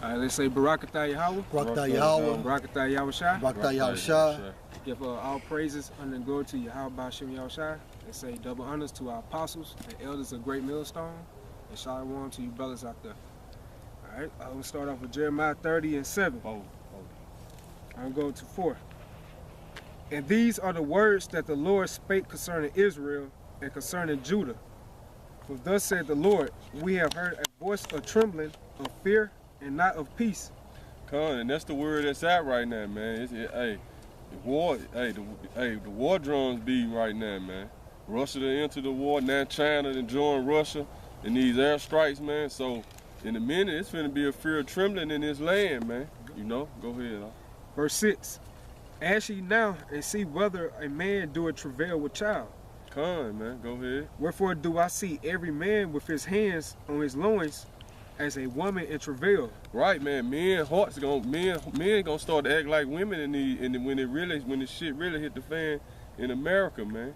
All right, let's say Barakatah Yahweh. Barakatah Yahweh. Barakatah Yahushua. Barakatah Yahushua. Give all praises and glory to Yahweh Ba'Shem Yahushua. And say double honors to our apostles and elders of Great Millstone. And shalom to you brothers out there. All right, I'm going to start off with Jeremiah 30 and 7. I'm going to 4. And these are the words that the Lord spake concerning Israel and concerning Judah. For thus said the Lord, we have heard a voice of trembling, of fear, and not of peace. Con, and that's the word that's out right now, man. The war drums beating right now, man. Russia to enter the war, now China to join Russia in these airstrikes, man. So in a minute, it's finna be a fear of trembling in this land, man. You know, go ahead. Verse 6. Ask ye now and see whether a man do a travail with child. Con, man, go ahead. Wherefore do I see every man with his hands on his loins as a woman in travail. Right, man. Men gonna start to act like women when the shit really hit the fan in America, man.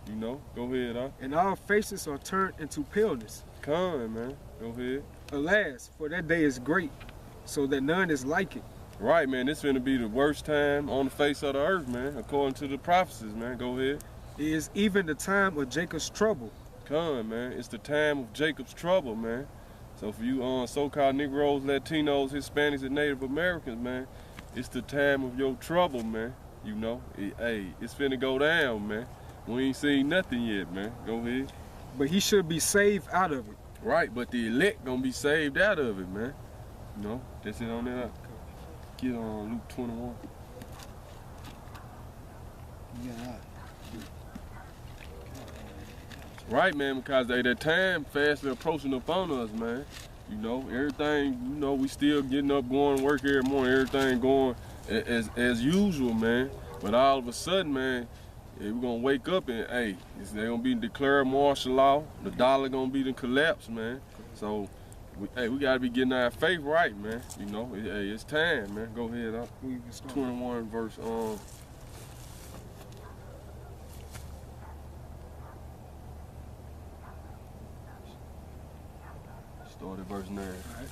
You know, go ahead, huh? And all faces are turned into paleness. Come, man. Go ahead. Alas, for that day is great, so that none is like it. Right, man. This finna be the worst time on the face of the earth, man. According to the prophecies, man. Go ahead. It is even the time of Jacob's trouble. Come, man. It's the time of Jacob's trouble, man. So for you so-called Negroes, Latinos, Hispanics, and Native Americans, man, it's the time of your trouble, man. You know, it's finna go down, man. We ain't seen nothing yet, man. Go ahead. But he should be saved out of it. Right, but the elect gonna be saved out of it, man. You know, that's it on that. Get on Luke 21. Yeah. Right, man, because that time fastly approaching upon us, man. You know, everything, you know, we still getting up, going to work every morning, everything going as usual, man. But all of a sudden, man, we're going to wake up and, they're going to be declared martial law. The dollar going to be the collapse, man. So, we got to be getting our faith right, man. You know, it's time, man. Go ahead, 21 verse, start at verse 9. Right.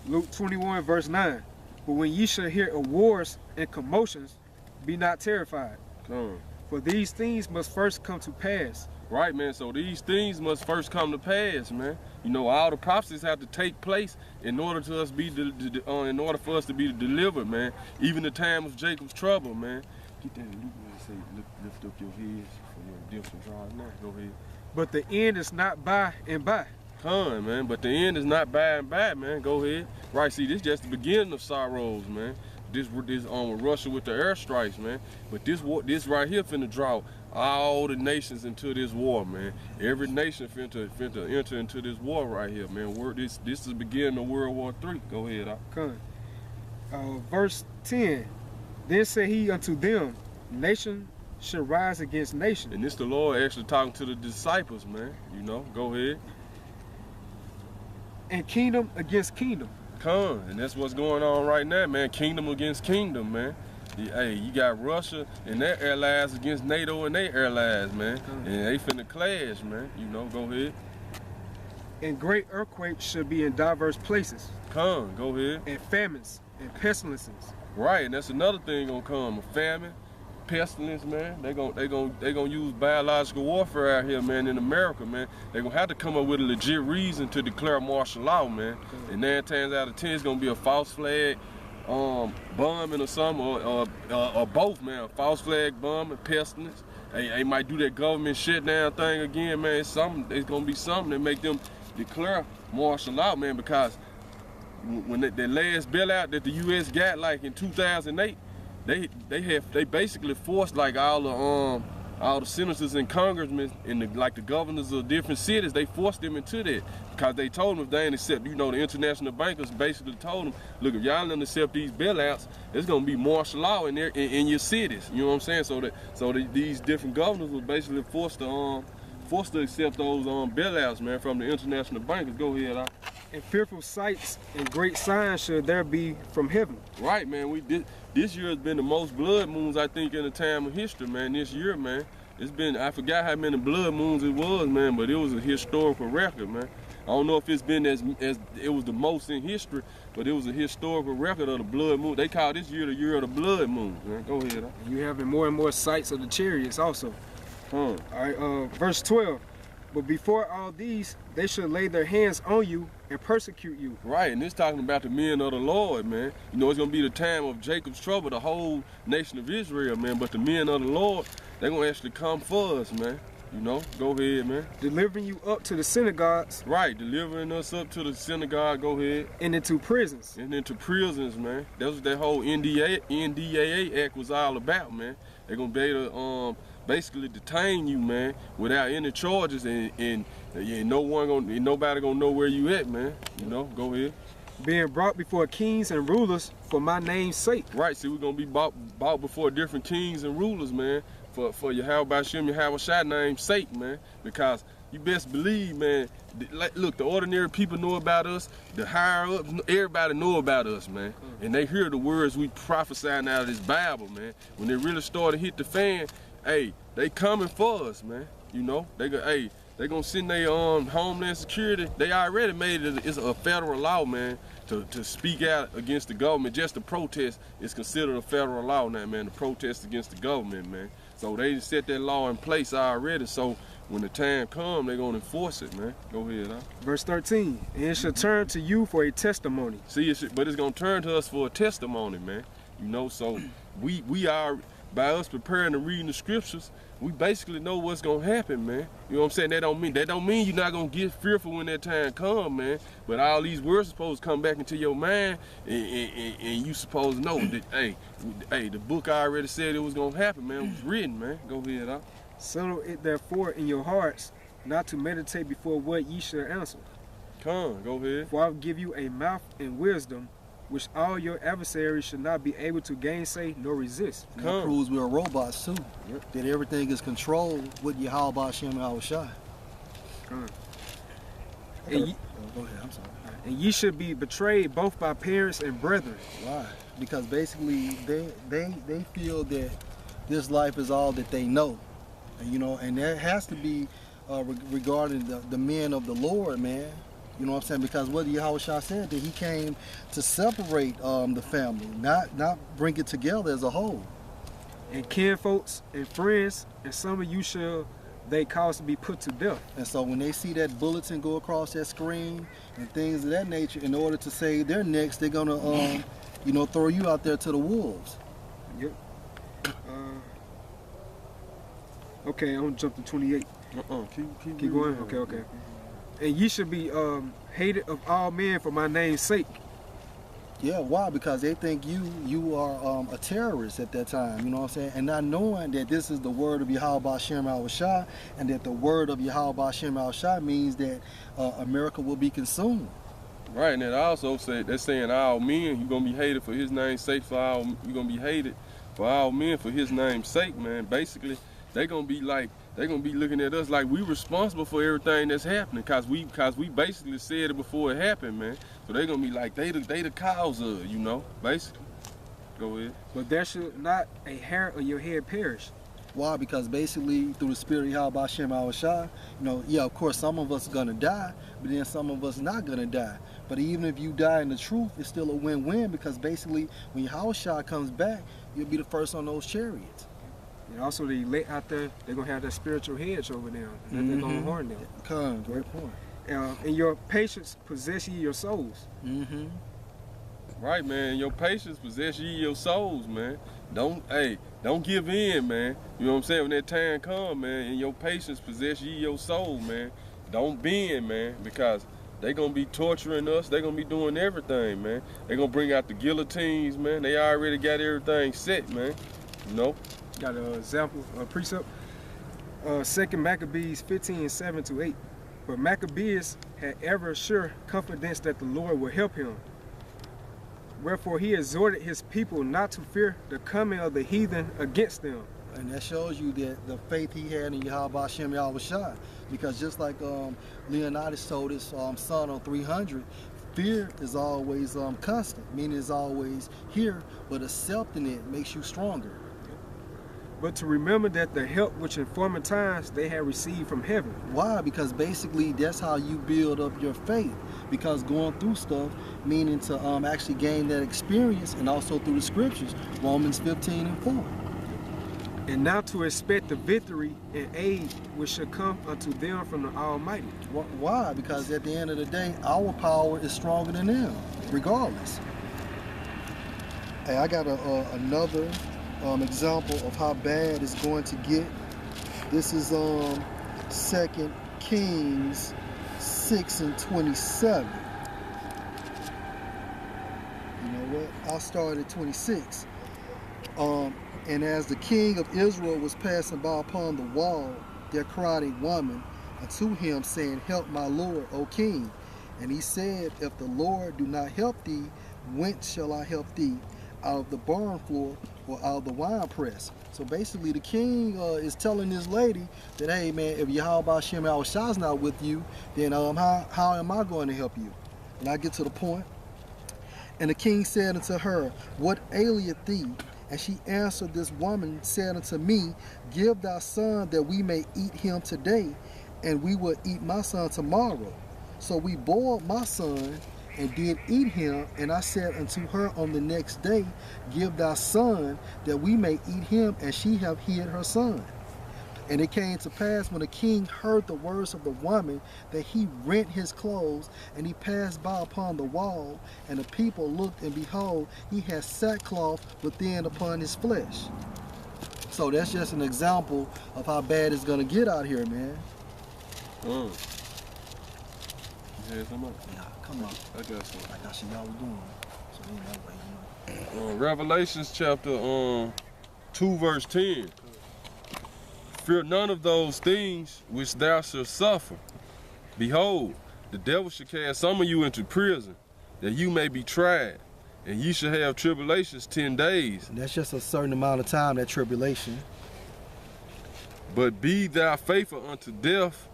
Luke 21 verse 9. But when ye shall hear of wars and commotions, be not terrified. Come. For these things must first come to pass. Right, man. So these things must first come to pass, man. You know, all the prophecies have to take place in order to us in order for us to be delivered, man. Even the time of Jacob's trouble, man. Get that Luke and say, lift up your heads for your redemption draws now. Go ahead. But the end is not by and by. Come, man. But the end is not by and by, man. Go ahead. Right, see, this is just the beginning of sorrows, man. This with Russia with the airstrikes, man. But this right here finna draw all the nations into this war, man. Every nation finna enter into this war right here, man. This is the beginning of World War III. Go ahead, Come. Verse 10. Then said he unto them, nation shall rise against nation. And this the Lord actually talking to the disciples, man. You know, go ahead. And kingdom against kingdom. Come, and that's what's going on right now, man. Kingdom against kingdom, man. You got Russia and their allies against NATO and their allies, man. And they finna clash, man. You know, go ahead. And great earthquakes should be in diverse places. Come, go ahead. And famines and pestilences. Right, and that's another thing gonna come. A famine, pestilence, man. They gonna use biological warfare out here, man, in America, man. They gonna have to come up with a legit reason to declare martial law, man. And 9 times out of 10, it's gonna be a false flag bombing or something, or both, man. A false flag bombing, pestilence. They might do that government shutdown thing again, man. It's gonna be something that make them declare martial law, man. Because when the last bailout that the U.S. got, like in 2008. They basically forced like all the senators and congressmen and the governors of different cities. They forced them into that because they told them if they ain't accept, you know, the international bankers basically told them, look, if y'all don't accept these bailouts, it's gonna be martial law in your cities. You know what I'm saying? So these different governors were basically forced to accept those bailouts, man, from the international bankers. Go ahead, And fearful sights and great signs should there be from heaven. Right, man. This year has been the most blood moons, I think, in the time of history, man. This year, man. It's been, I forgot how many blood moons it was, man, but it was a historical record, man. I don't know if it's been as it was the most in history, but it was a historical record of the blood moon. They call this year the year of the blood moon. Man. Go ahead. And you having more and more sights of the chariots also. Huh. All right, verse 12. But before all these, they should lay their hands on you and persecute you. Right, and it's talking about the men of the Lord, man. You know, it's going to be the time of Jacob's trouble, the whole nation of Israel, man. But the men of the Lord, they're going to actually come for us, man. You know, go ahead, man. Delivering you up to the synagogues. Right, delivering us up to the synagogue, go ahead. And into prisons. And into prisons, man. That's what that whole NDAA Act was all about, man. They're going to be able to basically detain you, man, without any charges, and nobody gonna know where you at, man. You know, go ahead. Being brought before kings and rulers for my name's sake. Right, see, we're gonna be brought before different kings and rulers, man, for Yahweh Shai name's sake, man, because you best believe, man, look, the ordinary people know about us, the higher ups, everybody know about us, man, and they hear the words we prophesying out of this Bible, man. When they really start to hit the fan, hey, they coming for us, man. You know, they gonna send their Homeland Security. They already made it. It's a federal law, man, to speak out against the government. Just to protest is considered a federal law now, man. To protest against the government, man. So they set that law in place already. So when the time comes, they gonna enforce it, man. Go ahead, huh? Verse 13. And it shall turn to you for a testimony. See, but it's gonna turn to us for a testimony, man. You know, so we are. By us preparing and reading the scriptures, we basically know what's gonna happen, man. You know what I'm saying? That don't mean you're not gonna get fearful when that time come, man. But all these words supposed to come back into your mind, and you supposed to know that, hey, the book already said it was gonna happen, man. It was written, man. Go ahead, huh? Settle it therefore in your hearts, not to meditate before what ye shall answer. Come, go ahead. For I will give you a mouth and wisdom, which all your adversaries should not be able to gainsay nor resist. And that proves we're robots too. Yep. That everything is controlled with Yahweh Hashem Yahushua. And go ahead, I'm sorry. And ye should be betrayed both by parents and brethren. Why? Because basically they feel that this life is all that they know. And, you know, and that has to be regarding the men of the Lord, man. You know what I'm saying? Because what Yahushua said, that he came to separate the family, not bring it together as a whole. And kinfolks and friends, and some of you shall they cause to be put to death. And so when they see that bulletin go across that screen and things of that nature, in order to save their necks, they're gonna throw you out there to the wolves. Yep. Okay, I'm gonna jump to 28. Keep going. Okay. And ye should be hated of all men for my name's sake. Yeah, why? Because they think you are a terrorist at that time, you know what I'm saying? And not knowing that this is the word of Yahweh Shem Yahushua, and that the word of Yahweh Shem Yahushua means that America will be consumed. Right, and it also said, they're saying all men, you're going to be hated for his name's sake, you're going to be hated for all men for his name's sake, man. Basically, they're going to be looking at us like we responsible for everything that's happening, cause we basically said it before it happened, man. So they're gonna be like they the cause of it, you know, basically. Go ahead. But there should not a hair of your head perish. Why? Because basically through the spirit of Yahweh Shem Yahushua, of course some of us are gonna die, but then some of us not gonna die. But even if you die in the truth, it's still a win-win, because basically when Yahushua comes back, you'll be the first on those chariots. And also the elect out there, they're going to have that spiritual hedge over them. And they're going to harm them. Come, great point. And your patience possess ye your souls. Mm-hmm. Right, man. Your patience possess ye your souls, man. Don't give in, man. You know what I'm saying? When that time come, man, and your patience possess ye your soul, man. Don't bend, man, because they gonna be torturing us. They gonna be doing everything, man. They gonna bring out the guillotines, man. They already got everything set, man. You know? Got an example, a precept. 2 Maccabees 15:7-8. But Maccabeus had ever sure confidence that the Lord would help him. Wherefore he exhorted his people not to fear the coming of the heathen against them. And that shows you that the faith he had in Yahweh Shem Yahushua. Because just like Leonidas told his son on 300, fear is always constant, meaning it's always here, but accepting it makes you stronger. but to remember that the help which in former times they had received from heaven. Why? Because basically that's how you build up your faith. Because going through stuff, meaning to actually gain that experience, and also through the scriptures, Romans 15:4. And now to expect the victory and aid which shall come unto them from the Almighty. Why? Because at the end of the day, our power is stronger than them, regardless. Hey, I got another example of how bad it's going to get. This is 2 Kings 6:27. You know what? I'll start at 26. And as the king of Israel was passing by upon the wall, there cried a woman unto him, saying, Help my lord, O king. And he said, If the Lord do not help thee, whence shall I help thee? Out of the barn floor or out of the wine press? So basically the king is telling this lady that, hey man, if Yahweh Shem Yahushua is not with you, then how am I going to help you? And I get to the point. And the king said unto her, What aileth thee? And she answered this woman, said unto me, Give thy son that we may eat him today, and we will eat my son tomorrow. So we boiled my son and did eat him. And I said unto her on the next day, Give thy son that we may eat him, and she have hid her son. And it came to pass when the king heard the words of the woman that he rent his clothes, and he passed by upon the wall, and the people looked, and behold, he had sackcloth within upon his flesh. So that's just an example of how bad it's gonna get out here, man. You had something? Yeah, come on. I got some. Like I see y'all was doing. So that way, Revelations chapter 2 verse 10. Fear none of those things which thou shalt suffer. Behold, the devil shall cast some of you into prison, that you may be tried, and ye shall have tribulations 10 days. And that's just a certain amount of time, that tribulation. But be thou faithful unto death,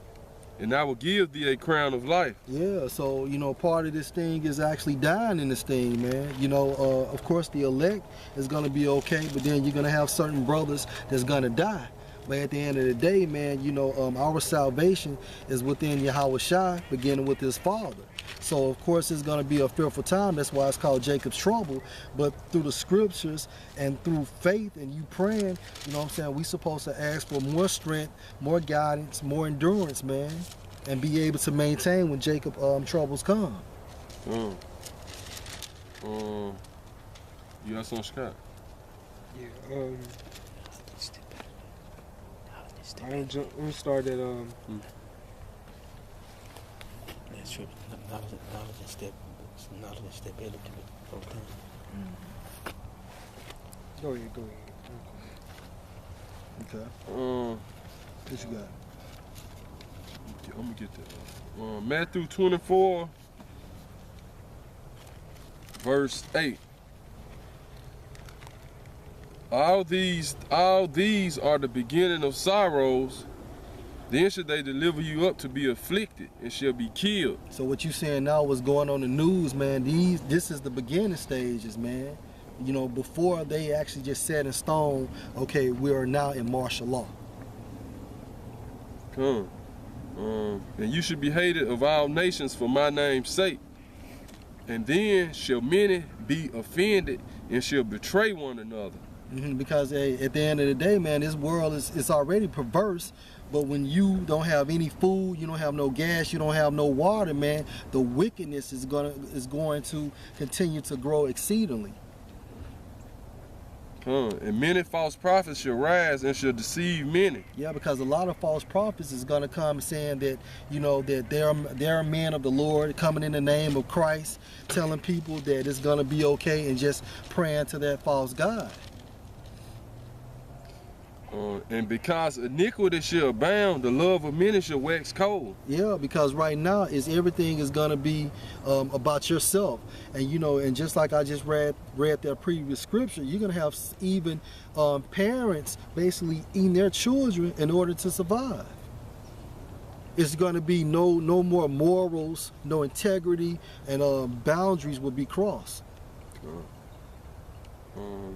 and I will give thee a crown of life. Yeah, so, you know, part of this thing is actually dying in this thing, man. You know, of course, the elect is going to be okay, but then you're going to have certain brothers that's going to die. But at the end of the day, man, you know, our salvation is within Yahweh Shai, beginning with his Father. So, of course, it's going to be a fearful time. That's why it's called Jacob's trouble. But through the scriptures and through faith and you praying, you know what I'm saying, we supposed to ask for more strength, more guidance, more endurance, man, and be able to maintain when Jacob troubles come. You got some, Scott? Yeah, I'm gonna start at That's true. Knowledge and stability. Okay. Go ahead. Okay. What you got? I'm gonna get that. Matthew 24, verse 8. All these are the beginning of sorrows. Then should they deliver you up to be afflicted and shall be killed. So what you saying now, what's going on in the news, man, this is the beginning stages, man. You know, before they actually just set in stone, okay, we are now in martial law. And you should be hated of all nations for my name's sake. And then shall many be offended and shall betray one another. Because at the end of the day, man, this world is already perverse. But when you don't have any food, you don't have no gas, you don't have no water, man, the wickedness is going to continue to grow exceedingly. And many false prophets shall rise and shall deceive many. Yeah, because a lot of false prophets is going to come saying that, you know, that they're men of the Lord, coming in the name of Christ, telling people that it's going to be okay, and just praying to that false god. And because iniquity shall abound, the love of many shall wax cold. Yeah, because right now everything is gonna be about yourself, and you know, and just like I just read that previous scripture, you're gonna have even parents basically eating their children in order to survive. It's gonna be no more morals, no integrity, and boundaries will be crossed.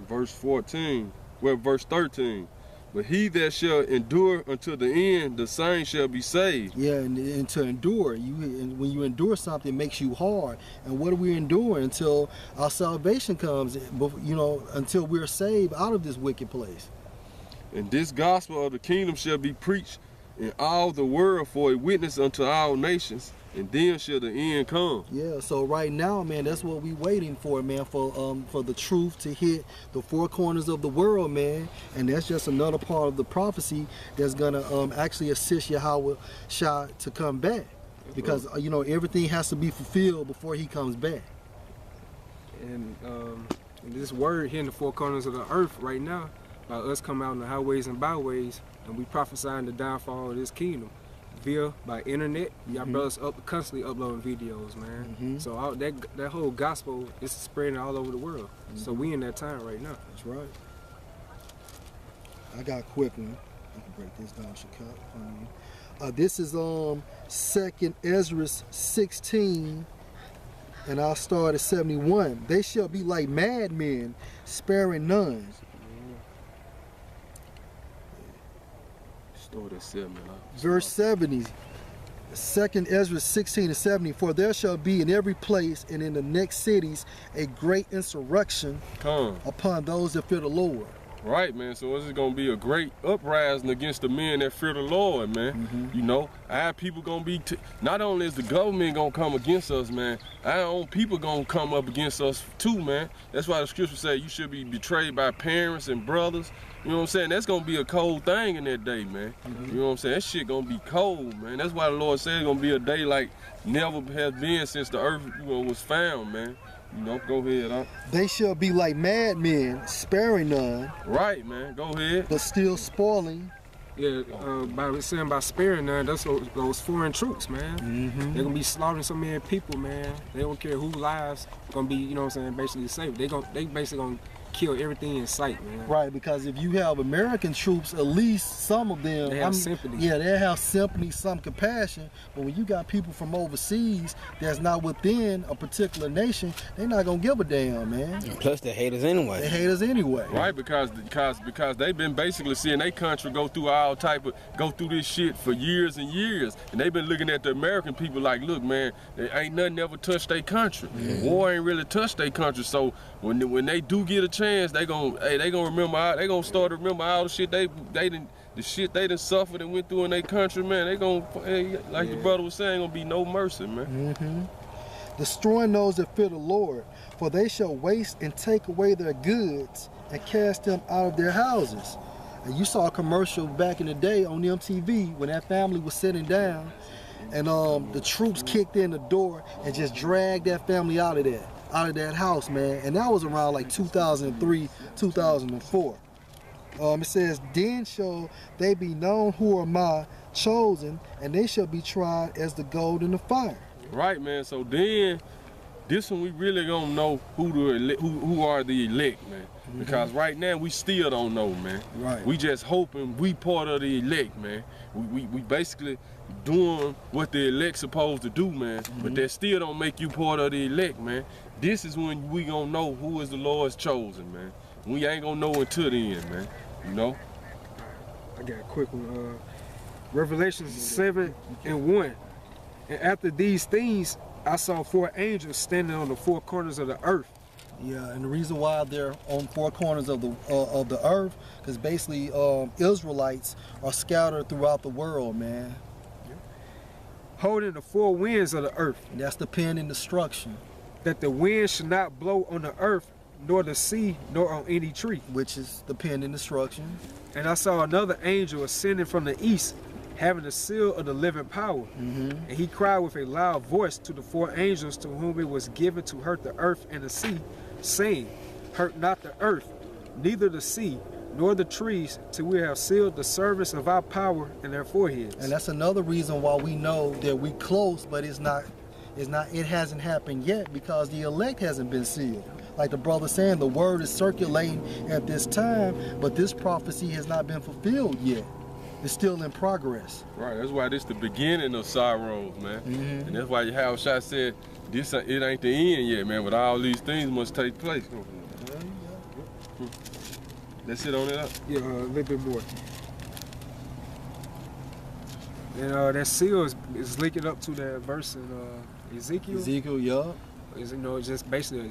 Verse 14, well, verse 13. But he that shall endure until the end, the same shall be saved. Yeah, and to endure, and when you endure something, it makes you hard. And what do we endure until our salvation comes? You know, until we're saved out of this wicked place. And this gospel of the kingdom shall be preached in all the world for a witness unto all nations, and then shall the end come. Yeah, so right now, man, that's what we waiting for, man, for the truth to hit the four corners of the world, man. And that's just another part of the prophecy that's gonna actually assist Yahweh Shah to come back, because you know, everything has to be fulfilled before he comes back. And this word here in the four corners of the earth right now, by us coming out in the highways and byways, and we prophesying the downfall of this kingdom by internet. Y'all brothers constantly uploading videos, man. So all that whole gospel is spreading all over the world. So we in that time right now. That's right. I got a quick one. I can break this down, Shakat. This is 2nd Ezra 16, and I'll start at 71. They shall be like madmen, sparing none. Start at 7. Verse 70, 2nd Ezra 16 and 70. For there shall be in every place and in the next cities a great insurrection upon those that fear the Lord. Right, man. So it's going to be a great uprising against the men that fear the Lord, man. You know, our people going to be, not only is the government going to come against us, man, our own people going to come up against us too, man. That's why the scripture say you should be betrayed by parents and brothers. You know what I'm saying? That's going to be a cold thing in that day, man. You know what I'm saying? That shit going to be cold, man. That's why the Lord said it's going to be a day like never has been since the earth was found, man. You know, go ahead, huh? They shall be like madmen, sparing none. Right, man. Go ahead. But still spoiling. Yeah, by saying by sparing none, that's those foreign troops, man. They're gonna be slaughtering so many people, man. They don't care whose lives gonna be, you know what I'm saying, basically saved. They basically gonna kill everything in sight, man. Right, because if you have American troops, at least some of them, they have sympathy. Yeah, they have sympathy, some compassion. But when you got people from overseas that's not within a particular nation, they're not gonna give a damn, man. And plus, they hate us anyway. They hate us anyway. Right, because they've been basically seeing their country go through this shit for years and years, and they've been looking at the American people like, look, man, ain't nothing ever touched their country. War ain't really touched their country. So when they do get a chance, they gonna remember. They gonna start to remember all the shit they done suffered and went through in their country, man. They gonna, like the brother was saying, gonna be no mercy, man. Destroying those that fear the Lord, for they shall waste and take away their goods and cast them out of their houses. And you saw a commercial back in the day on MTV when that family was sitting down, and the troops kicked in the door and just dragged that family out of that house, man. And that was around like 2003, 2004. It says, then shall they be known who are my chosen, and they shall be tried as the gold in the fire. Right, man. So then, this one we really gonna know who are the elect, man. Because right now we still don't know, man. Right. We just hoping we part of the elect, man. We basically doing what the elect supposed to do, man. But that still don't make you part of the elect, man. This is when we gonna know who is the Lord's chosen, man. We ain't gonna know until the end, man. You know? I got a quick one. Revelation 7:1. And after these things, I saw 4 angels standing on the 4 corners of the earth. Yeah, and the reason why they're on 4 corners of the earth, because basically Israelites are scattered throughout the world, man. Holding the 4 winds of the earth. And that's the pen in destruction. That the wind should not blow on the earth, nor the sea, nor on any tree. Which is the pen in destruction. And I saw another angel ascending from the east, having the seal of the living power. And he cried with a loud voice to the 4 angels to whom it was given to hurt the earth and the sea, saying, hurt not the earth, neither the sea, nor the trees, till we have sealed the service of our power in their foreheads. And that's another reason why we know that we close, but it hasn't happened yet, because the elect hasn't been sealed. Like the brother saying, the word is circulating at this time, but this prophecy has not been fulfilled yet. It's still in progress. Right, that's why this the beginning of sorrows, man. And that's why Yahushua said, it ain't the end yet, man, but all these things must take place. That's it on it up. Yeah, a little bit more. And that seal is linking up to that verse in Ezekiel. Ezekiel, yup. Is, you know, it's just basically